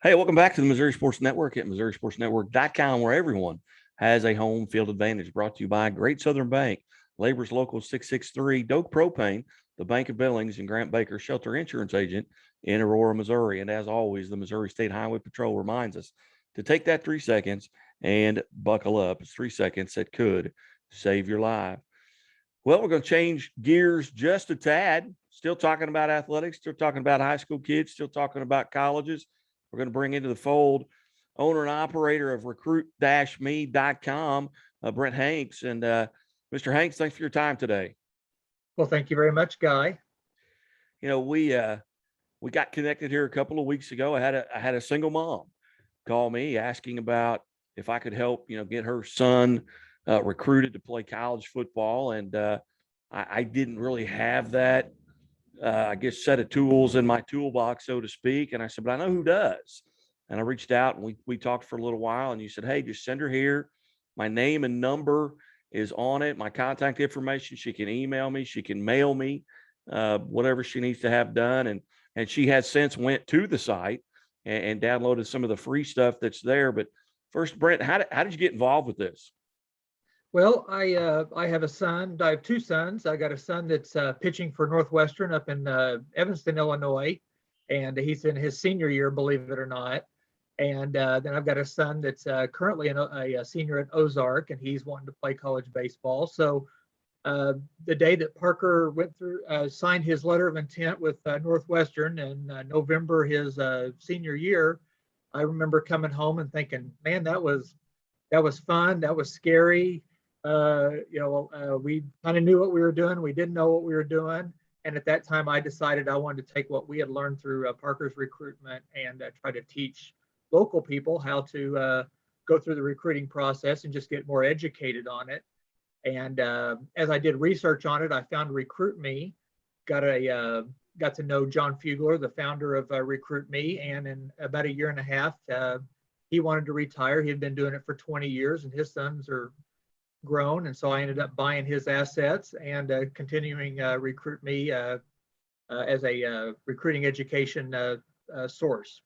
Hey, welcome back to the Missouri Sports Network at MissouriSportsNetwork.com, where everyone has a home field advantage. Brought to you by Great Southern Bank, Labor's Local 663, Doak Propane, the Bank of Billings, and Grant Baker Shelter Insurance Agent in Aurora, Missouri. And as always, the Missouri State Highway Patrol reminds us to take that 3 seconds and buckle up. It's 3 seconds that could save your life. Well, we're going to change gears just a tad. Still talking about athletics, still talking about high school kids, still talking about colleges. We're going to bring into the fold owner and operator of recruit-me.com, Brent Hanks. And Mr. Hanks, thanks for your time today. Well, thank you very much, Guy. You know, we got connected here a couple of weeks ago. I had a single mom call me asking about if I could help, get her son recruited to play college football. And I didn't really have that, I guess, set of tools in my toolbox, so to speak. And I said, but I know who does. And I reached out and we talked for a little while. And you said, hey, just send her here. My name and number is on it. My contact information. She can email me. She can mail me whatever she needs to have done. And she has since went to the site and downloaded some of the free stuff that's there. But first, Brent, how did you get involved with this? Well, I have a son. I have two sons. I got a son that's pitching for Northwestern up in Evanston, Illinois, and he's in his senior year, believe it or not. And then I've got a son that's currently a senior at Ozark, and he's wanting to play college baseball. So the day that Parker went through, signed his letter of intent with Northwestern in November his senior year, I remember coming home and thinking, man, that was fun. That was scary. We kind of knew what we were doing. We didn't know what we were doing. And at that time, I decided I wanted to take what we had learned through Parker's recruitment and try to teach local people how to go through the recruiting process and just get more educated on it. And as I did research on it, I found Recruit Me, got to know John Fugler, the founder of Recruit Me, and in about a year and a half, he wanted to retire. He had been doing it for 20 years, and his sons are grown, and so I ended up buying his assets and continuing Recruit Me as a recruiting education source.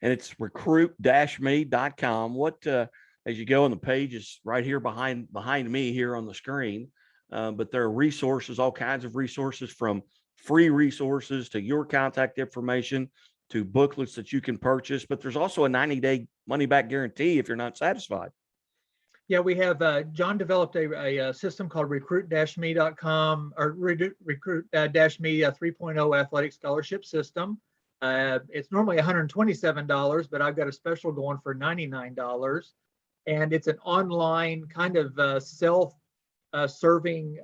And it's recruit-me.com. What as you go on the page is right here behind me here on the screen. But there are resources, all kinds of resources, from free resources to your contact information to booklets that you can purchase. But there's also a 90-day money-back guarantee if you're not satisfied. Yeah, we have John developed a system called recruit-me.com or recruit-me 3.0 athletic scholarship system. It's normally $127, but I've got a special going for $99. And it's an online kind of self-serving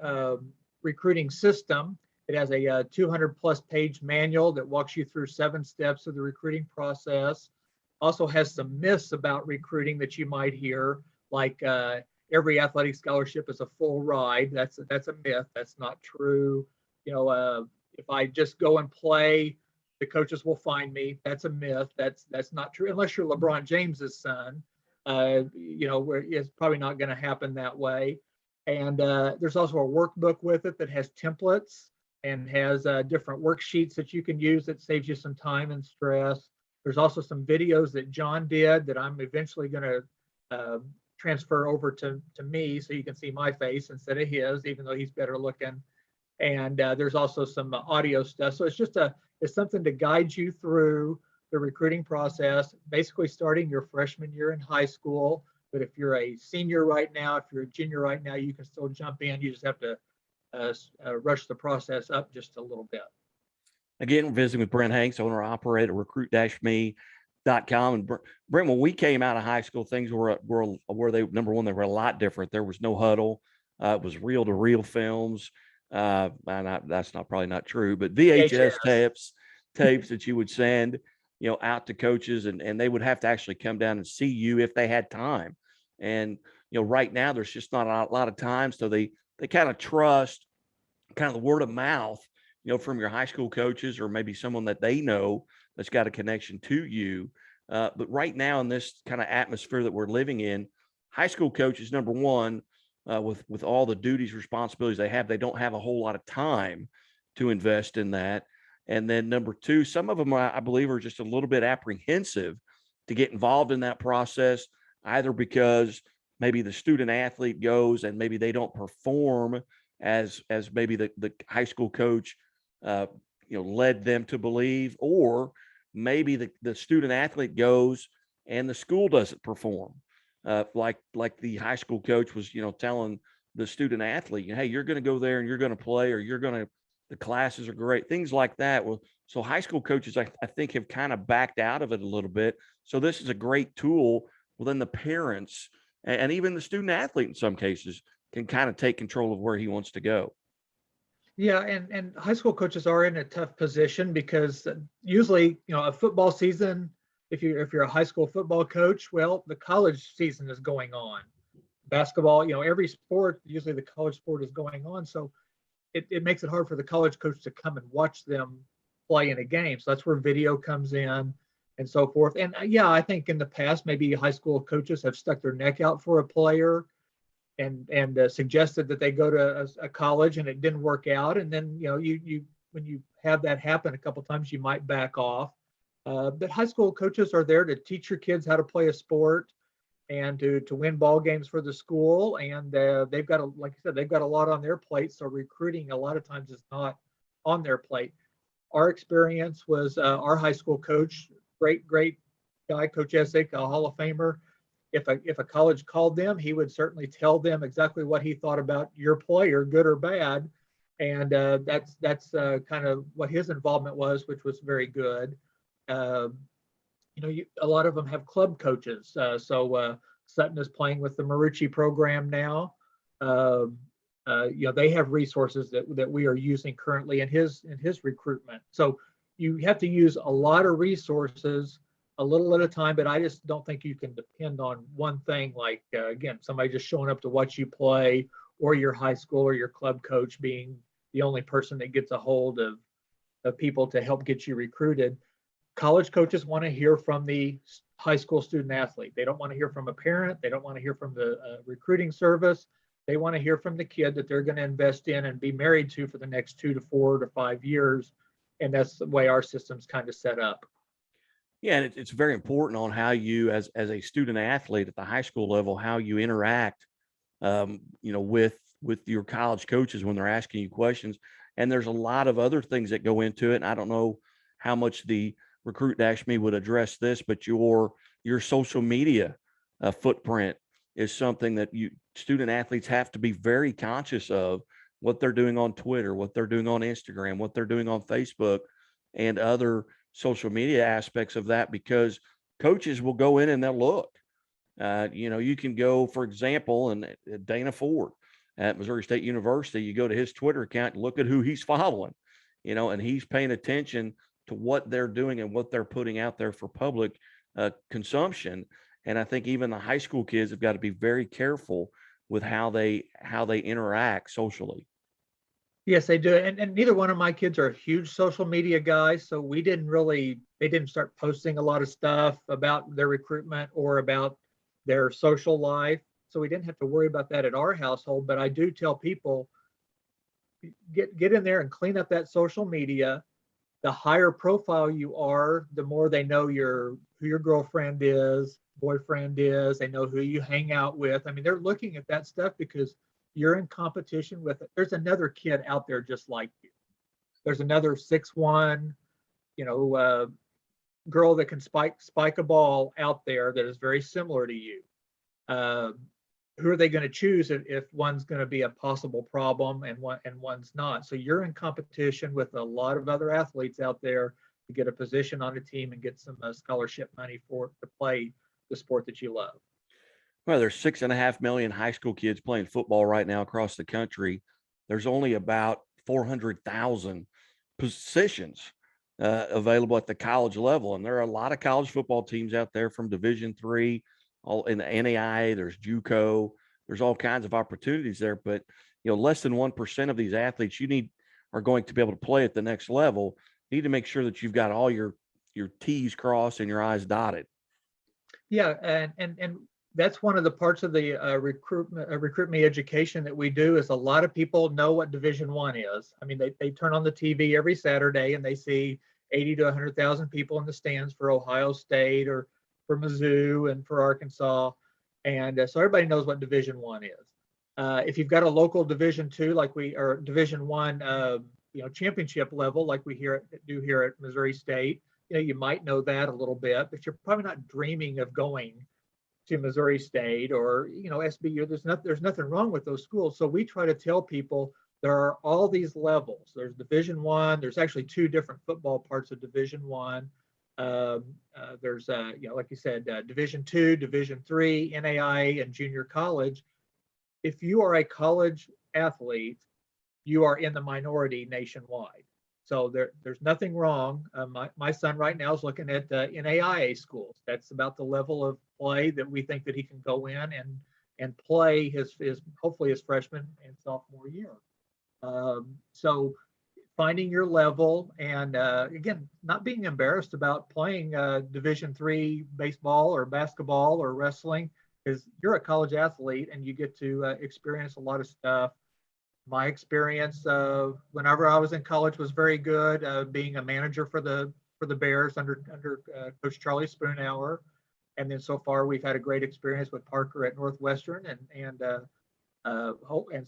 recruiting system. It has a 200 plus page manual that walks you through 7 steps of the recruiting process. Also has some myths about recruiting that you might hear, like every athletic scholarship is a full ride. That's a myth. That's not true. If I just go and play, the coaches will find me. That's a myth. That's not true unless you're LeBron James's son. Where it's probably not going to happen that way. And there's also a workbook with it that has templates and has different worksheets that you can use that saves you some time and stress. There's also some videos that John did that I'm eventually going to transfer over to me so you can see my face instead of his, even though he's better looking. And there's also some audio stuff. So it's something to guide you through the recruiting process, basically starting your freshman year in high school. But if you're a senior right now, if you're a junior right now, you can still jump in. You just have to rush the process up just a little bit. Again, we're visiting with Brent Hanks, owner operator, recruit-me.com. And Brent, when we came out of high school, things were they, number one, they were a lot different. There was no huddle. It was reel to reel films. And that's probably not true, but VHS tapes that you would send, out to coaches, and they would have to actually come down and see you if they had time. And, right now there's just not a lot of time. So they kind of trust kind of the word of mouth, from your high school coaches or maybe someone that they know that's got a connection to you. But right now in this kind of atmosphere that we're living in, high school coaches, number one, with all the duties, responsibilities they don't have a whole lot of time to invest in that. And then number two, some of them I believe are just a little bit apprehensive to get involved in that process, either because maybe the student athlete goes and maybe they don't perform as maybe the high school coach uh, led them to believe, or maybe the student athlete goes and the school doesn't perform. Like the high school coach was, telling the student athlete, hey, you're going to go there and you're going to play, or the classes are great, things like that. Well, so high school coaches, I think, have kind of backed out of it a little bit. So this is a great tool. Well, then the parents and even the student athlete in some cases can kind of take control of where he wants to go. Yeah, and high school coaches are in a tough position because usually, a football season, if you're a high school football coach, well, the college season is going on. Basketball, every sport, usually the college sport is going on. So it makes it hard for the college coach to come and watch them play in a game. So that's where video comes in and so forth. And yeah, I think in the past, maybe high school coaches have stuck their neck out for a player and suggested that they go to a college, and it didn't work out. And then, you when you have that happen a couple times, you might back off. But high school coaches are there to teach your kids how to play a sport and to win ball games for the school. And they've got like I said, they've got a lot on their plate. So recruiting a lot of times is not on their plate. Our experience was our high school coach, great guy, Coach Essick, a Hall of Famer. If a college called them, he would certainly tell them exactly what he thought about your player, good or bad. And that's kind of what his involvement was, which was very good. Uh, a lot of them have club coaches. So Sutton is playing with the Marucci program now. They have resources that we are using currently in his recruitment. So you have to use a lot of resources a little at a time, but I just don't think you can depend on one thing, like again, somebody just showing up to watch you play, or your high school or your club coach being the only person that gets a hold of people to help get you recruited. College coaches want to hear from the high school student athlete. They don't want to hear from a parent. They don't want to hear from the recruiting service. They want to hear from the kid that they're going to invest in and be married to for the next 2 to 4 to 5 years. And that's the way our system's kind of set up. Yeah, and it's very important on how you, as a student athlete at the high school level, how you interact, with your college coaches when they're asking you questions. And there's a lot of other things that go into it. And I don't know how much the Recruit-Me would address this, but your social media footprint is something that you student athletes have to be very conscious of, what they're doing on Twitter, what they're doing on Instagram, what they're doing on Facebook, and other social media aspects of that, because coaches will go in and they'll look. You can go, for example, and Dana Ford at Missouri State University, you go to his Twitter account and look at who he's following, and he's paying attention to what they're doing and what they're putting out there for public consumption. And I think even the high school kids have got to be very careful with how they interact socially. Yes, they do. And neither one of my kids are huge social media guys. So they didn't start posting a lot of stuff about their recruitment or about their social life. So we didn't have to worry about that at our household. But I do tell people, get in there and clean up that social media. The higher profile you are, the more they know who your girlfriend is, boyfriend is. They know who you hang out with. I mean, they're looking at that stuff because you're in competition with it. There's another kid out there just like you. There's another 6'1", girl that can spike a ball out there that is very similar to you. Who are they going to choose if one's going to be a possible problem and one's not? So you're in competition with a lot of other athletes out there to get a position on a team and get some scholarship money to play the sport that you love. Well, there's 6.5 million high school kids playing football right now across the country. There's only about 400,000 positions available at the college level, and there are a lot of college football teams out there from Division III, all in the NAIA. There's JUCO. There's all kinds of opportunities there, but less than 1% of these athletes are going to be able to play at the next level. You need to make sure that you've got all your T's crossed and your I's dotted. Yeah, and that's one of the parts of the recruit me education that we do. Is a lot of people know what Division One is. I mean, they turn on the TV every Saturday and they see 80 to 100,000 people in the stands for Ohio State or for Mizzou and for Arkansas, and so everybody knows what Division One is. If you've got a local Division Two, like we or Division One, championship level, like we do here at Missouri State, you might know that a little bit, but you're probably not dreaming of going to Missouri State or SBU. There's nothing wrong with those schools. So we try to tell people there are all these levels. There's Division One. There's actually two different football parts of Division One. There's like you said, Division Two, Division Three, NAIA, and junior college. If you are a college athlete, you are in the minority nationwide. So there's nothing wrong. My son right now is looking at NAIA schools. That's about the level of play that we think that he can go in and play his hopefully his freshman and sophomore year. So finding your level and again, not being embarrassed about playing Division III baseball or basketball or wrestling, because you're a college athlete and you get to experience a lot of stuff. My experience whenever I was in college was very good. Being a manager for the Bears under Coach Charlie Spoonhour, and then so far we've had a great experience with Parker at Northwestern, and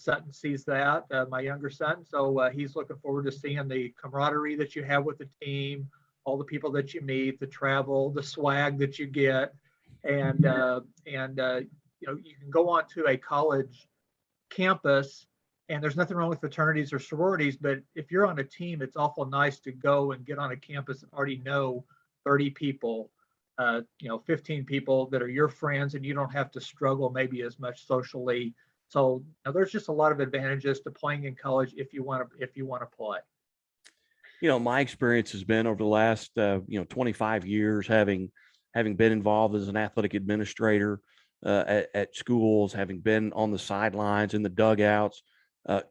Sutton sees that, my younger son. So he's looking forward to seeing the camaraderie that you have with the team, all the people that you meet, the travel, the swag that you get, and you can go on to a college campus. And there's nothing wrong with fraternities or sororities, but if you're on a team, it's awful nice to go and get on a campus and already know 30 people, 15 people that are your friends, and you don't have to struggle maybe as much socially. So there's just a lot of advantages to playing in college if you want to play. My experience has been over the last 25 years, having been involved as an athletic administrator at schools, having been on the sidelines in the dugouts,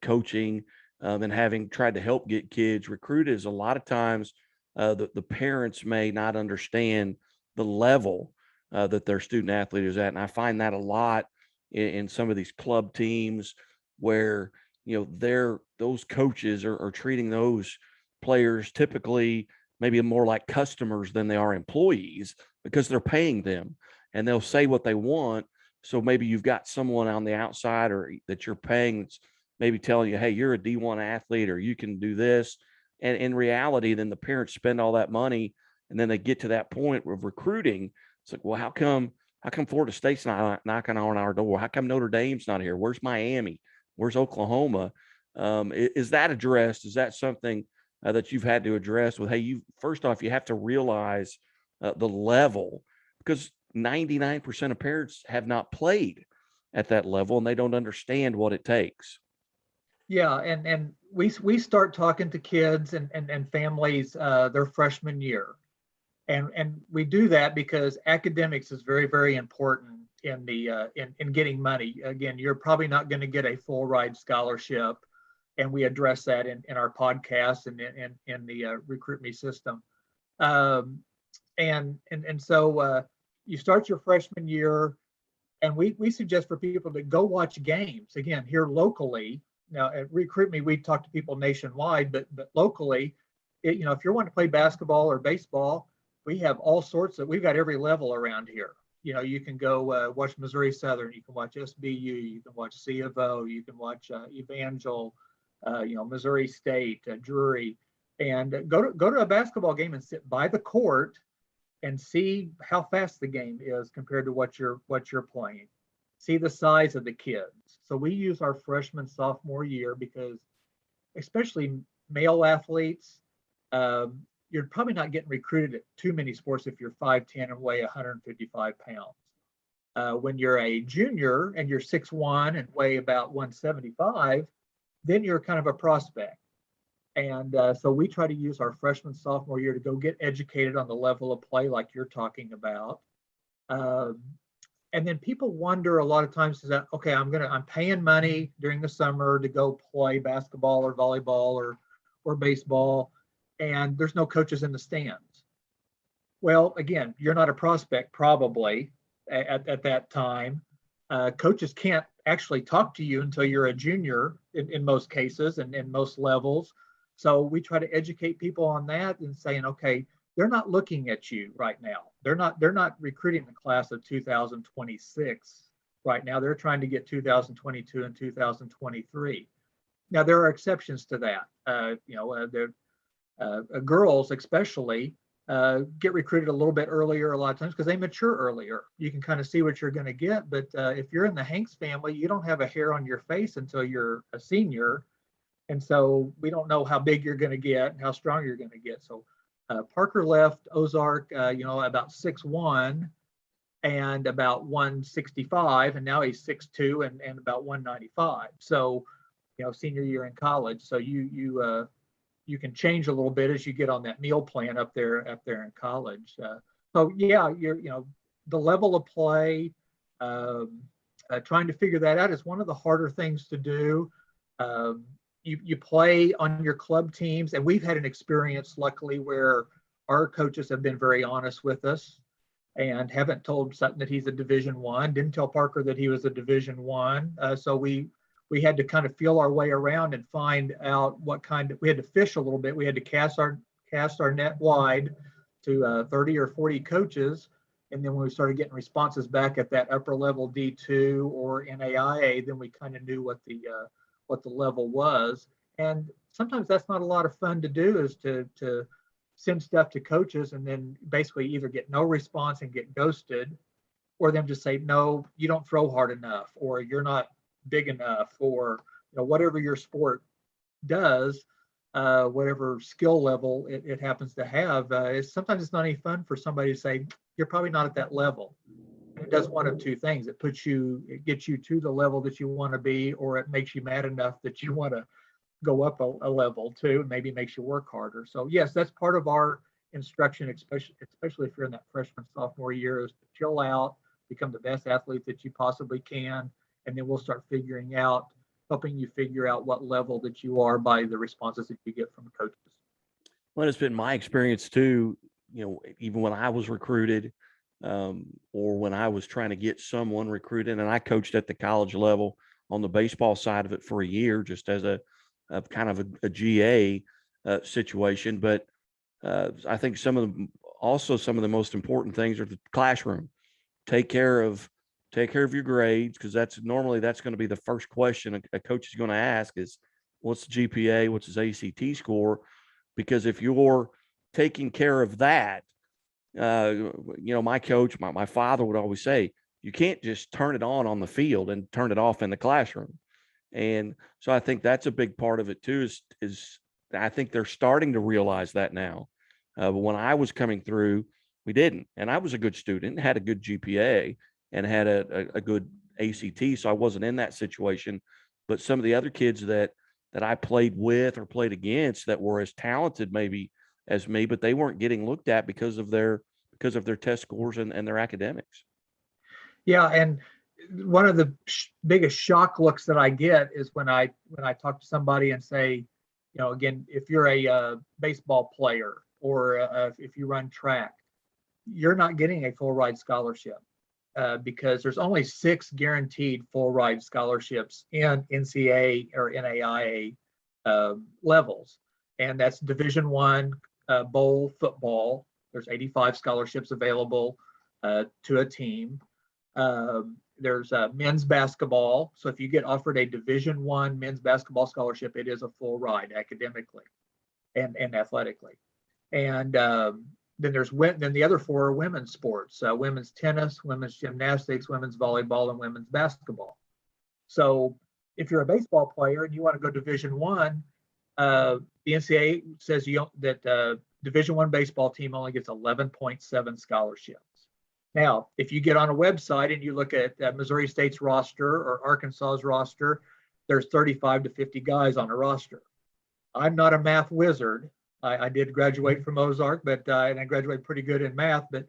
coaching, and having tried to help get kids recruited. Is a lot of times the parents may not understand the level that their student athlete is at, and I find that a lot in some of these club teams where those coaches are treating those players typically maybe more like customers than they are employees, because they're paying them and they'll say what they want. So maybe you've got someone on the outside or that you're paying that's maybe telling you, hey, you're a D1 athlete or you can do this. And in reality, then the parents spend all that money and then they get to that point of recruiting. It's like, well, how come Florida State's not knocking on our door? How come Notre Dame's not here? Where's Miami? Where's Oklahoma? Is that addressed? Is that something that you've had to address with, hey, first off, you have to realize the level, because 99% of parents have not played at that level and they don't understand what it takes. Yeah, and we start talking to kids and families their freshman year, and we do that because academics is very, very important in the in getting money. Again, you're probably not going to get a full ride scholarship, and we address that in our podcast and in the Recruit Me system. So you start your freshman year, and we suggest for people to go watch games again here locally. Now at Recruit Me, we talk to people nationwide, but locally, if you're wanting to play basketball or baseball, we have all sorts of. We've got every level around here. You can go watch Missouri Southern, you can watch SBU, you can watch C of O, you can watch Evangel, Missouri State, Drury, and go to a basketball game and sit by the court and see how fast the game is compared to what you're playing. See the size of the kids. So we use our freshman sophomore year because, especially male athletes, you're probably not getting recruited at too many sports if you're 5'10" and weigh 155 pounds. When you're a junior and you're 6'1" and weigh about 175, then you're kind of a prospect. And so we try to use our freshman sophomore year to go get educated on the level of play like you're talking about. And then people wonder a lot of times, is that, okay, I'm paying money during the summer to go play basketball or volleyball or baseball, and there's no coaches in the stands. Well, again, you're not a prospect probably, at that time. Coaches can't actually talk to you until you're a junior in most cases and in most levels. So we try to educate people on that and saying, okay, they're not looking at you right now. They're not recruiting the class of 2026 right now. They're trying to get 2022 and 2023. Now there are exceptions to that. Girls especially get recruited a little bit earlier a lot of times because they mature earlier. You can kind of see what you're going to get. But if you're in the Hanks family, you don't have a hair on your face until you're a senior. And so we don't know how big you're going to get and how strong you're going to get. So Parker left Ozark, about 6'1" and about 165, and now he's 6'2" and about 195. So, senior year in college. So you can change a little bit as you get on that meal plan up there in college. So yeah, the level of play, trying to figure that out is one of the harder things to do. You play on your club teams, and we've had an experience, luckily, where our coaches have been very honest with us and haven't told Sutton that he's a Division I, didn't tell Parker that he was a Division I. So we had to kind of feel our way around and find out we had to fish a little bit. We had to cast our net wide to 30 or 40 coaches. And then when we started getting responses back at that upper level D2 or NAIA, then we kind of knew what the level was. And sometimes that's not a lot of fun to do, is to send stuff to coaches and then basically either get no response and get ghosted, or them just say, no, you don't throw hard enough, or you're not big enough, or whatever your sport does, whatever skill level it happens to have. Sometimes it's not any fun for somebody to say, you're probably not at that level. It does one of two things. It gets you to the level that you want to be, or it makes you mad enough that you want to go up a level too, and maybe makes you work harder. So yes, that's part of our instruction, especially if you're in that freshman, sophomore year, is to chill out, become the best athlete that you possibly can, and then we'll start helping you figure out what level that you are by the responses that you get from coaches. Well, it's been my experience too, even when I was recruited, or when I was trying to get someone recruited, and I coached at the college level on the baseball side of it for a year, just as a kind of a GA situation. But I think some of the most important things are the classroom. Take care of your grades, because that's going to be the first question a coach is going to ask is, what's the GPA, what's his ACT score? Because if you're taking care of that, my coach, my father would always say, you can't just turn it on the field and turn it off in the classroom. And so I think that's a big part of it too, is I think they're starting to realize that now. But when I was coming through, we didn't. And I was a good student, had a good GPA, and had a good ACT. So I wasn't in that situation. But some of the other kids that I played with or played against that were as talented maybe as me, but they weren't getting looked at because of their test scores and their academics. Yeah, and one of the biggest shock looks that I get is when I talk to somebody and say, again, if you're a baseball player, or if you run track, you're not getting a full ride scholarship, because there's only 6 guaranteed full ride scholarships in NCAA or NAIA levels, and that's Division I bowl football. There's 85 scholarships available to a team. There's men's basketball. So if you get offered a Division I men's basketball scholarship, it is a full ride academically and athletically. And then the other 4 are women's sports: women's tennis, women's gymnastics, women's volleyball, and women's basketball. So if you're a baseball player and you want to go Division I, the NCAA says that Division I baseball team only gets 11.7 scholarships. Now, if you get on a website and you look at Missouri State's roster or Arkansas's roster, there's 35 to 50 guys on a roster. I'm not a math wizard. I did graduate from Ozark, and I graduated pretty good in math, but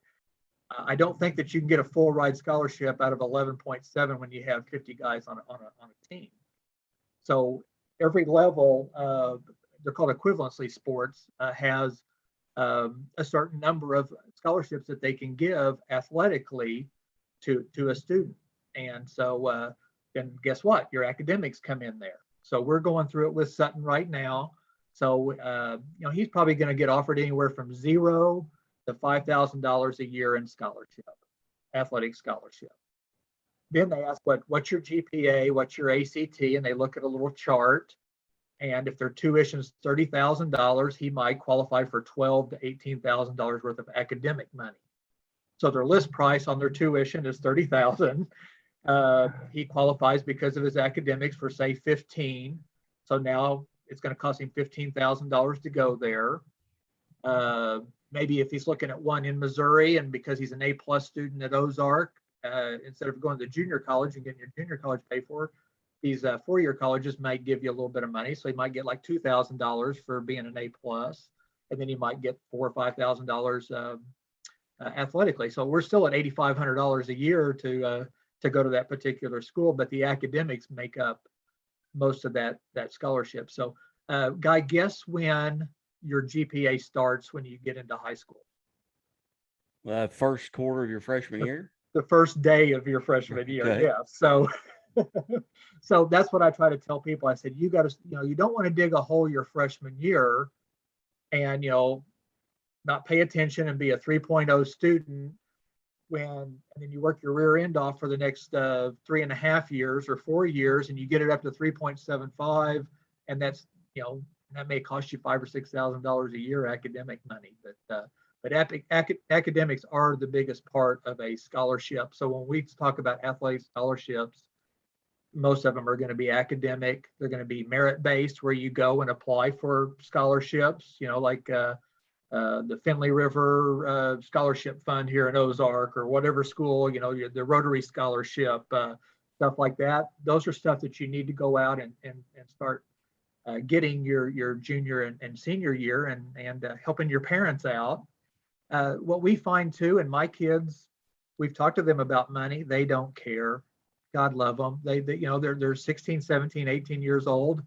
I don't think that you can get a full ride scholarship out of 11.7 when you have 50 guys on a team. So every level, they're called equivalency sports, has a certain number of scholarships that they can give athletically to a student. And so then guess what? Your academics come in there. So we're going through it with Sutton right now. So he's probably going to get offered anywhere from $0 to $5,000 a year in scholarship, athletic scholarship. Then they ask what's your GPA, what's your ACT, and they look at a little chart. And if their tuition is $30,000, he might qualify for $12,000 to $18,000 worth of academic money. So their list price on their tuition is $30,000. He qualifies because of his academics for say 15. So now it's going to cost him $15,000 to go there. Maybe if he's looking at one in Missouri, and because he's an A+ student at Ozark, instead of going to junior college and getting your junior college paid for, these 4-year colleges might give you a little bit of money. So he might get like $2,000 for being an A+, and then he might get $4,000 or $5,000 athletically. So we're still at $8,500 a year to go to that particular school, but the academics make up most of that scholarship. So Guy, guess when your GPA starts when you get into high school? First quarter of your freshman year? The first day of your freshman year. Okay. Yeah. So so that's what I try to tell people. I said, you got to, you don't want to dig a hole your freshman year and, not pay attention and be a 3.0 student and then you work your rear end off for the next 3.5 years or 4 years, and you get it up to 3.75. And that's, that may cost you $5,000 or $6,000 a year academic money. But academics are the biggest part of a scholarship. So when we talk about athletic scholarships, most of them are going to be academic. They're going to be merit-based, where you go and apply for scholarships, like the Finley River Scholarship Fund here in Ozark, or whatever school, the Rotary Scholarship, stuff like that. Those are stuff that you need to go out and start getting your junior and senior year and helping your parents out. What we find too, and my kids, we've talked to them about money. They don't care. God love them. They're 16, 17, 18 years old.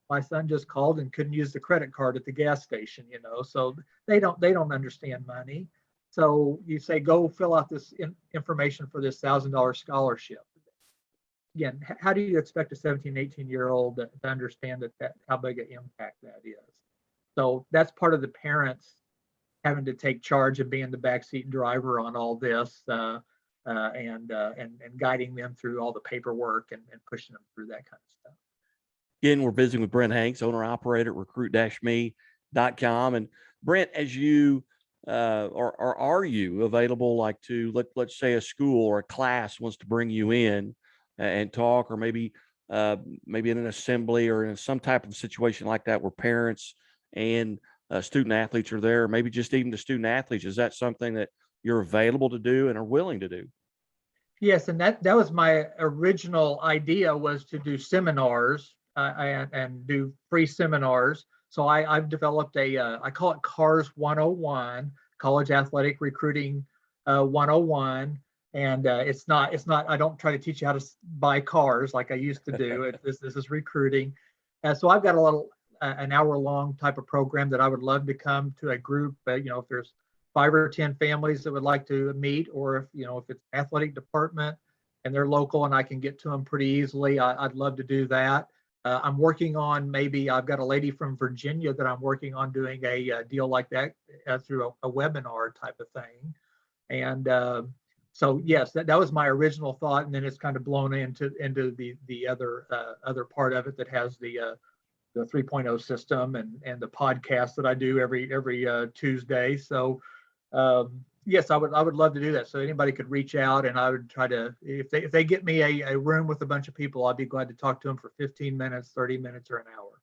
My son just called and couldn't use the credit card at the gas station, so they don't understand money. So you say, go fill out this information for this $1,000 scholarship. Again, how do you expect a 17, 18-year-old to understand that how big an impact that is? So that's part of the parents having to take charge of being the backseat driver on all this, and guiding them through all the paperwork and pushing them through that kind of stuff. Again, we're visiting with Brent Hanks, owner operator at recruit-me.com. And Brent, as you are you available, like to let's say a school or a class wants to bring you in and talk, or maybe in an assembly or in some type of situation like that where parents and student athletes are there, maybe just even the student athletes? Is that something that you're available to do and are willing to do? Yes, and that was my original idea, was to do seminars and do free seminars. So I've developed I call it CARS 101, College Athletic Recruiting 101. And it's not, I don't try to teach you how to buy cars like I used to do. This is recruiting. So I've got an hour-long type of program that I would love to come to a group. If there's 5 or 10 families that would like to meet, or if it's athletic department and they're local and I can get to them pretty easily, I'd love to do that. I'm working on, I've got a lady from Virginia that I'm working on doing a deal like that through a webinar type of thing. And so yes, that was my original thought, and then it's kind of blown into the other part of it that has the 3.0 system and the podcast that I do every Tuesday. So yes, I would love to do that. So anybody could reach out, and I would try to, if they get me a room with a bunch of people, I'd be glad to talk to them for 15 minutes, 30 minutes, or an hour.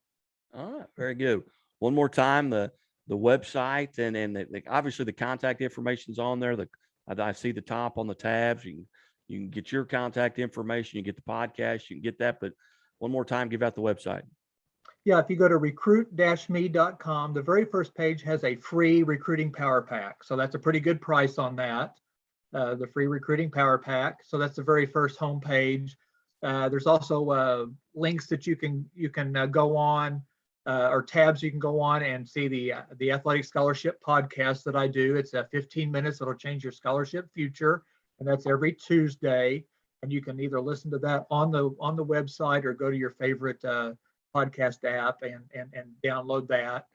All right, very good. One more time, the website and obviously the contact information's on there. I see the top on the tabs. You can get your contact information. You get the podcast. You can get that. But one more time, give out the website. Yeah, if you go to recruit-me.com, the very first page has a free recruiting power pack. So that's a pretty good price on that, the free recruiting power pack. So that's the very first homepage. There's also links that you can go on, or tabs you can go on and see the athletic scholarship podcast that I do. It's 15 minutes. It'll change your scholarship future. and that's every Tuesday. And you can either listen to that on the website or go to your favorite podcast app and download that.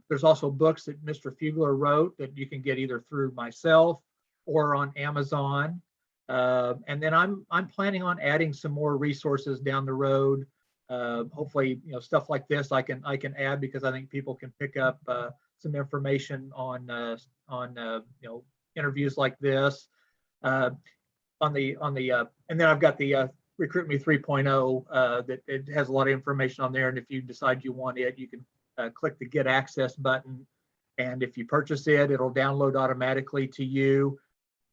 There's also books that Mr. Fugler wrote that you can get either through myself or on Amazon. And then I'm planning on adding some more resources down the road. Hopefully, stuff like this I can add, because I think people can pick up some information on interviews like this. And then I've got the Recruit Me 3.0 that it has a lot of information on there. And if you decide you want it, you can click the Get Access button. And if you purchase it, it'll download automatically to you.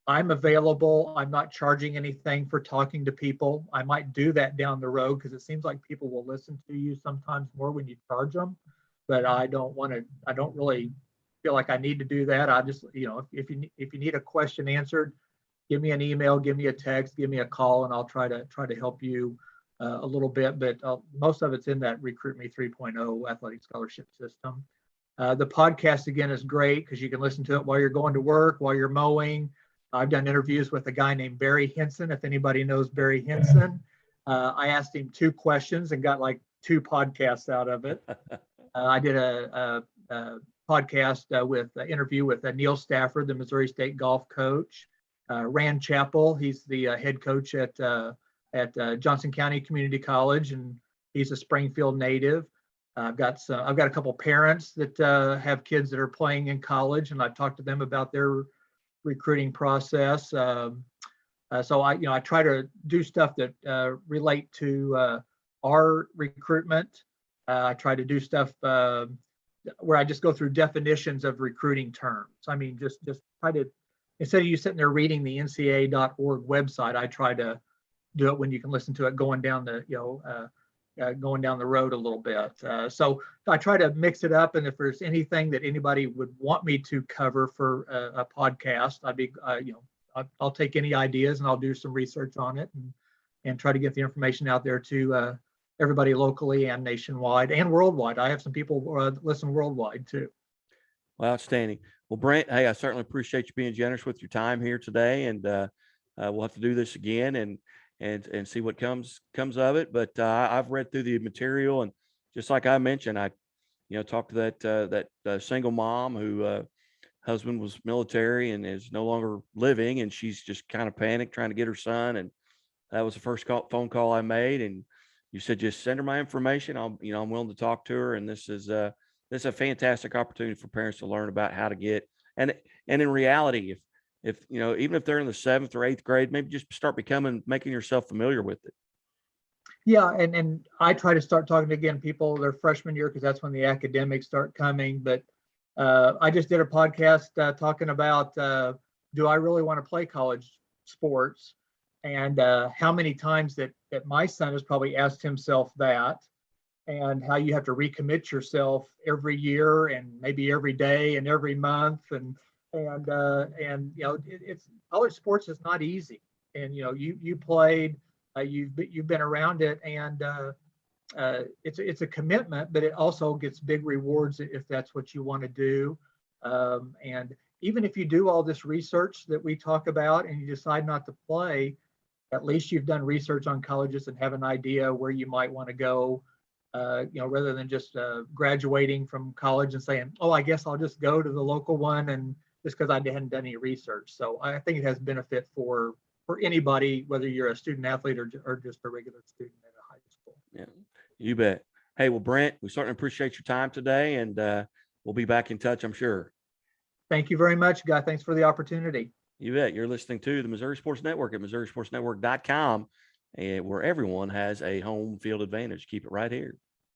I'm available. I'm not charging anything for talking to people. I might do that down the road, because it seems like people will listen to you sometimes more when you charge them. But I don't really feel like I need to do that. I just, if you need a question answered, give me an email, give me a text, give me a call, and I'll try to help you a little bit. But most of it's in that Recruit Me 3.0 athletic scholarship system. The podcast, again, is great because you can listen to it while you're going to work, while you're mowing. I've done interviews with a guy named Barry Henson. If anybody knows Barry Henson, I asked him 2 questions and got like 2 podcasts out of it. I did a podcast interview with Neil Stafford, the Missouri State golf coach. Rand Chappell, he's the head coach at Johnson County Community College, and he's a Springfield native. I've got a couple parents that have kids that are playing in college, and I've talked to them about their recruiting process. So I try to do stuff that relate to our recruitment. I try to do stuff where I just go through definitions of recruiting terms. I mean, just try to, instead of you sitting there reading the NCAA.org website, I try to do it when you can listen to it going down the road a little bit. So I try to mix it up, and if there's anything that anybody would want me to cover for a podcast, I'd be, I'll take any ideas and I'll do some research on it and try to get the information out there to everybody locally and nationwide and worldwide. I have some people listen worldwide too. Well, outstanding. Well, Brent, hey, I certainly appreciate you being generous with your time here today, and we'll have to do this again and see what comes of it. But I've read through the material, and just like I mentioned, I talked to that single mom who husband was military and is no longer living, and she's just kind of panicked trying to get her son. And that was the first phone call I made. And you said, just send her my information. I'm willing to talk to her. And this is a fantastic opportunity for parents to learn about how to get, and in reality, if even if they're in the 7th or 8th grade, maybe just start making yourself familiar with it. Yeah, and I try to start talking to, again, people their freshman year, because that's when the academics start coming. But I just did a podcast talking about do I really want to play college sports, and how many times that my son has probably asked himself that, and how you have to recommit yourself every year and maybe every day and every month, and it's college sports is not easy, and you played, you've been around it, and it's a commitment, but it also gets big rewards if that's what you want to do. And even if you do all this research that we talk about and you decide not to play, at least you've done research on colleges and have an idea where you might want to go. Rather than just graduating from college and saying, oh, I guess I'll just go to the local one, and just because I hadn't done any research. So I think it has benefit for anybody, whether you're a student athlete or just a regular student at a high school. Yeah, you bet. Hey, well, Brent, we certainly appreciate your time today, and we'll be back in touch, I'm sure. Thank you very much, Guy. Thanks for the opportunity. You bet. You're listening to the Missouri Sports Network at MissouriSportsNetwork.com, where everyone has a home field advantage. Keep it right here.